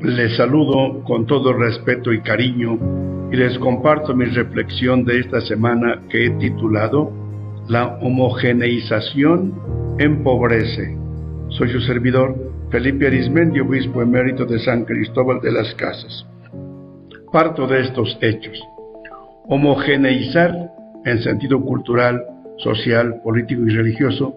Les saludo con todo respeto y cariño y les comparto mi reflexión de esta semana que he titulado La homogeneización empobrece. Soy su servidor, Felipe Arizmendi, obispo emérito de San Cristóbal de las Casas. Parto de estos hechos. Homogeneizar en sentido cultural, social, político y religioso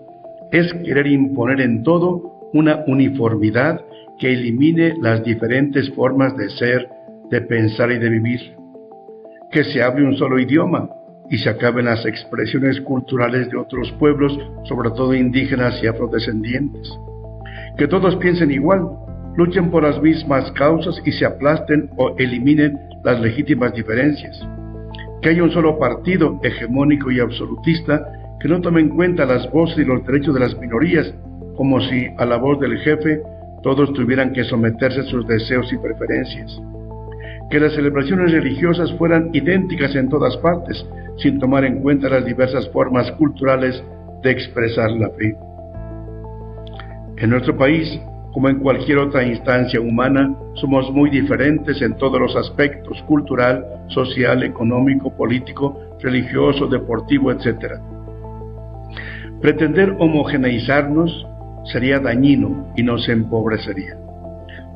es querer imponer en todo una uniformidad que elimine las diferentes formas de ser, de pensar y de vivir. Que se hable un solo idioma y se acaben las expresiones culturales de otros pueblos, sobre todo indígenas y afrodescendientes. Que todos piensen igual, luchen por las mismas causas y se aplasten o eliminen las legítimas diferencias. Que haya un solo partido hegemónico y absolutista que no tome en cuenta las voces y los derechos de las minorías, como si a la voz del jefe todos tuvieran que someterse a sus deseos y preferencias. Que las celebraciones religiosas fueran idénticas en todas partes, sin tomar en cuenta las diversas formas culturales de expresar la fe. En nuestro país, como en cualquier otra instancia humana, somos muy diferentes en todos los aspectos: cultural, social, económico, político, religioso, deportivo, etc. Pretender homogeneizarnos sería dañino y nos empobrecería.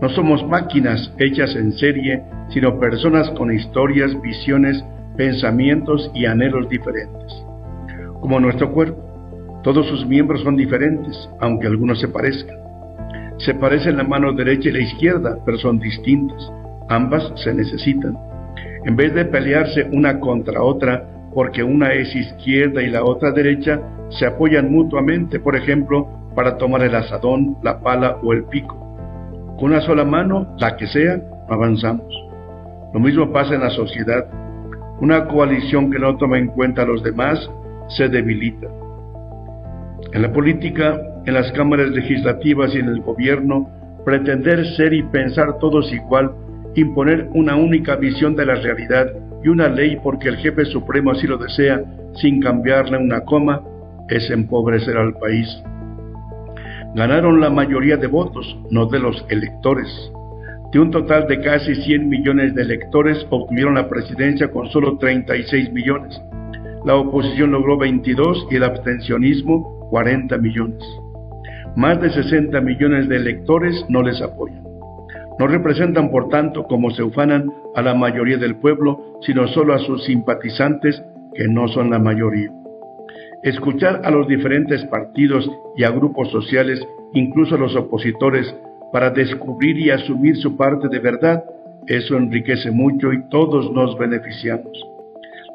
No somos máquinas hechas en serie, sino personas con historias, visiones, pensamientos y anhelos diferentes. Como nuestro cuerpo, todos sus miembros son diferentes, aunque algunos se parezcan. Se parecen la mano derecha y la izquierda, pero son distintas. Ambas se necesitan. En vez de pelearse una contra otra, porque una es izquierda y la otra derecha, se apoyan mutuamente, por ejemplo, para tomar el azadón, la pala o el pico. Con una sola mano, la que sea, avanzamos. Lo mismo pasa en la sociedad. Una coalición que no toma en cuenta a los demás se debilita. En la política, en las cámaras legislativas y en el gobierno, pretender ser y pensar todos igual, imponer una única visión de la realidad y una ley porque el jefe supremo así lo desea, sin cambiarle una coma, es empobrecer al país. Ganaron la mayoría de votos, no de los electores. De un total de casi 100 millones de electores, obtuvieron la presidencia con solo 36 millones. La oposición logró 22 y el abstencionismo 40 millones. Más de 60 millones de electores no les apoyan. No representan, por tanto, como se ufanan, a la mayoría del pueblo, sino solo a sus simpatizantes, que no son la mayoría. Escuchar a los diferentes partidos y a grupos sociales, incluso a los opositores, para descubrir y asumir su parte de verdad, eso enriquece mucho y todos nos beneficiamos.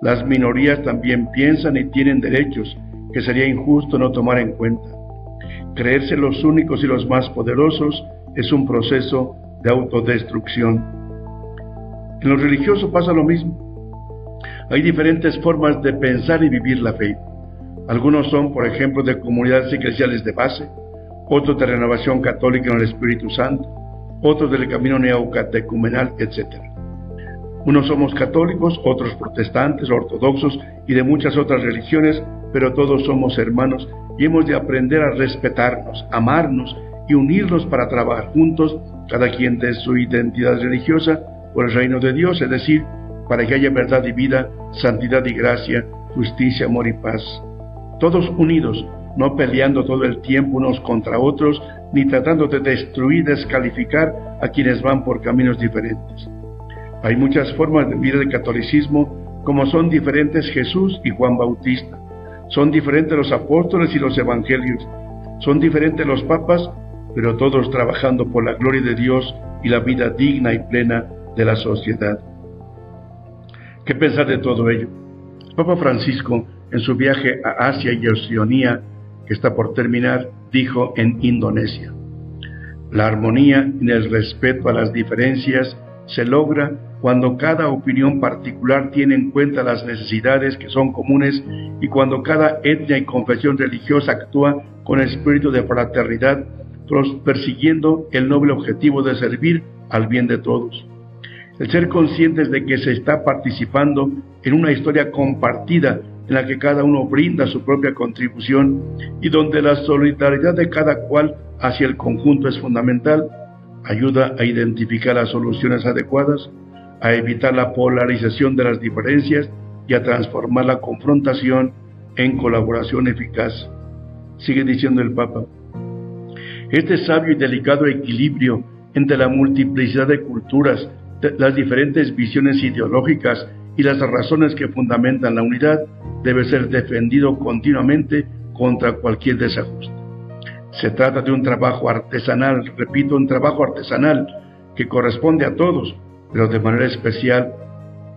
Las minorías también piensan y tienen derechos, que sería injusto no tomar en cuenta. Creerse los únicos y los más poderosos es un proceso de autodestrucción. En lo religioso pasa lo mismo. Hay diferentes formas de pensar y vivir la fe. Algunos son, por ejemplo, de comunidades eclesiales de base, otros de renovación católica en el Espíritu Santo, otros del camino neocatecumenal, etc. Unos somos católicos, otros protestantes, ortodoxos y de muchas otras religiones, pero todos somos hermanos y hemos de aprender a respetarnos, amarnos y unirnos para trabajar juntos, cada quien de su identidad religiosa, por el reino de Dios, es decir, para que haya verdad y vida, santidad y gracia, justicia, amor y paz. Todos unidos, no peleando todo el tiempo unos contra otros, ni tratando de destruir, descalificar a quienes van por caminos diferentes. Hay muchas formas de vivir el catolicismo, como son diferentes Jesús y Juan Bautista. Son diferentes los apóstoles y los evangelios. Son diferentes los papas, pero todos trabajando por la gloria de Dios y la vida digna y plena de la sociedad. ¿Qué pensar de todo ello? Papa Francisco, en su viaje a Asia y Oceanía, que está por terminar, dijo en Indonesia: la armonía y el respeto a las diferencias se logra cuando cada opinión particular tiene en cuenta las necesidades que son comunes y cuando cada etnia y confesión religiosa actúa con espíritu de fraternidad, persiguiendo el noble objetivo de servir al bien de todos. El ser conscientes de que se está participando en una historia compartida en la que cada uno brinda su propia contribución y donde la solidaridad de cada cual hacia el conjunto es fundamental, ayuda a identificar las soluciones adecuadas, a evitar la polarización de las diferencias y a transformar la confrontación en colaboración eficaz. Sigue diciendo el Papa: este sabio y delicado equilibrio entre la multiplicidad de culturas, las diferentes visiones ideológicas y las razones que fundamentan la unidad debe ser defendido continuamente contra cualquier desajuste. Se trata de un trabajo artesanal, repito, un trabajo artesanal que corresponde a todos, pero de manera especial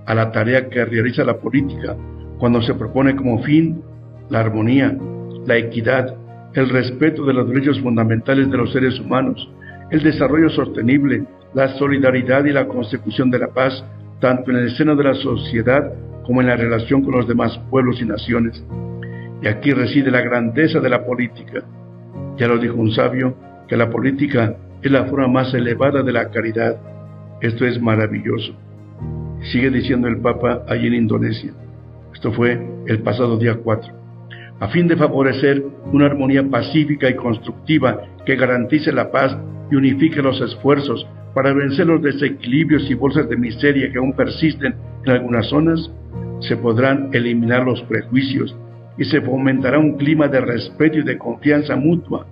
a la tarea que realiza la política cuando se propone como fin la armonía, la equidad, el respeto de los derechos fundamentales de los seres humanos, el desarrollo sostenible, la solidaridad y la consecución de la paz, tanto en el seno de la sociedad como en la relación con los demás pueblos y naciones. Y aquí reside la grandeza de la política. Ya lo dijo un sabio, que la política es la forma más elevada de la caridad. Esto es maravilloso. Sigue diciendo el Papa allí en Indonesia. Esto fue el pasado día 4. A fin de favorecer una armonía pacífica y constructiva que garantice la paz y unifique los esfuerzos para vencer los desequilibrios y bolsas de miseria que aún persisten en algunas zonas, se podrán eliminar los prejuicios y se fomentará un clima de respeto y de confianza mutua,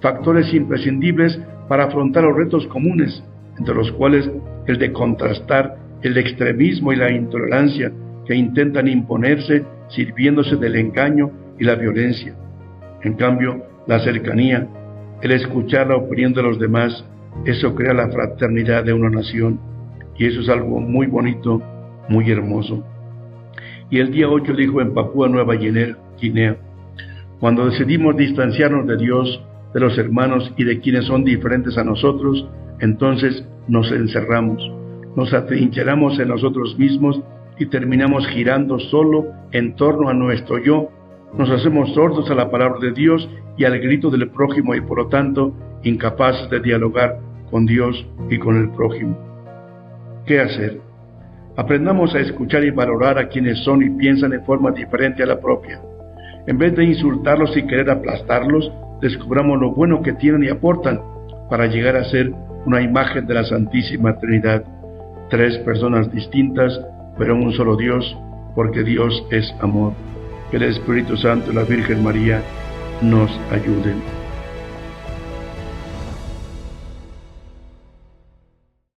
factores imprescindibles para afrontar los retos comunes, entre los cuales el de contrastar el extremismo y la intolerancia que intentan imponerse sirviéndose del engaño y la violencia. En cambio, la cercanía, el escuchar la opinión de los demás, eso crea la fraternidad de una nación, y eso es algo muy bonito, muy hermoso. Y el día 8 dijo en Papúa Nueva Guinea: cuando decidimos distanciarnos de Dios, de los hermanos y de quienes son diferentes a nosotros, entonces nos encerramos, nos atrincheramos en nosotros mismos y terminamos girando solo en torno a nuestro yo. Nos hacemos sordos a la palabra de Dios y al grito del prójimo y por lo tanto incapaces de dialogar con Dios y con el prójimo. ¿Qué hacer? Aprendamos a escuchar y valorar a quienes son y piensan en forma diferente a la propia. En vez de insultarlos y querer aplastarlos, descubramos lo bueno que tienen y aportan para llegar a ser una imagen de la Santísima Trinidad. 3 personas distintas, pero un solo Dios, porque Dios es amor. Que el Espíritu Santo y la Virgen María nos ayuden.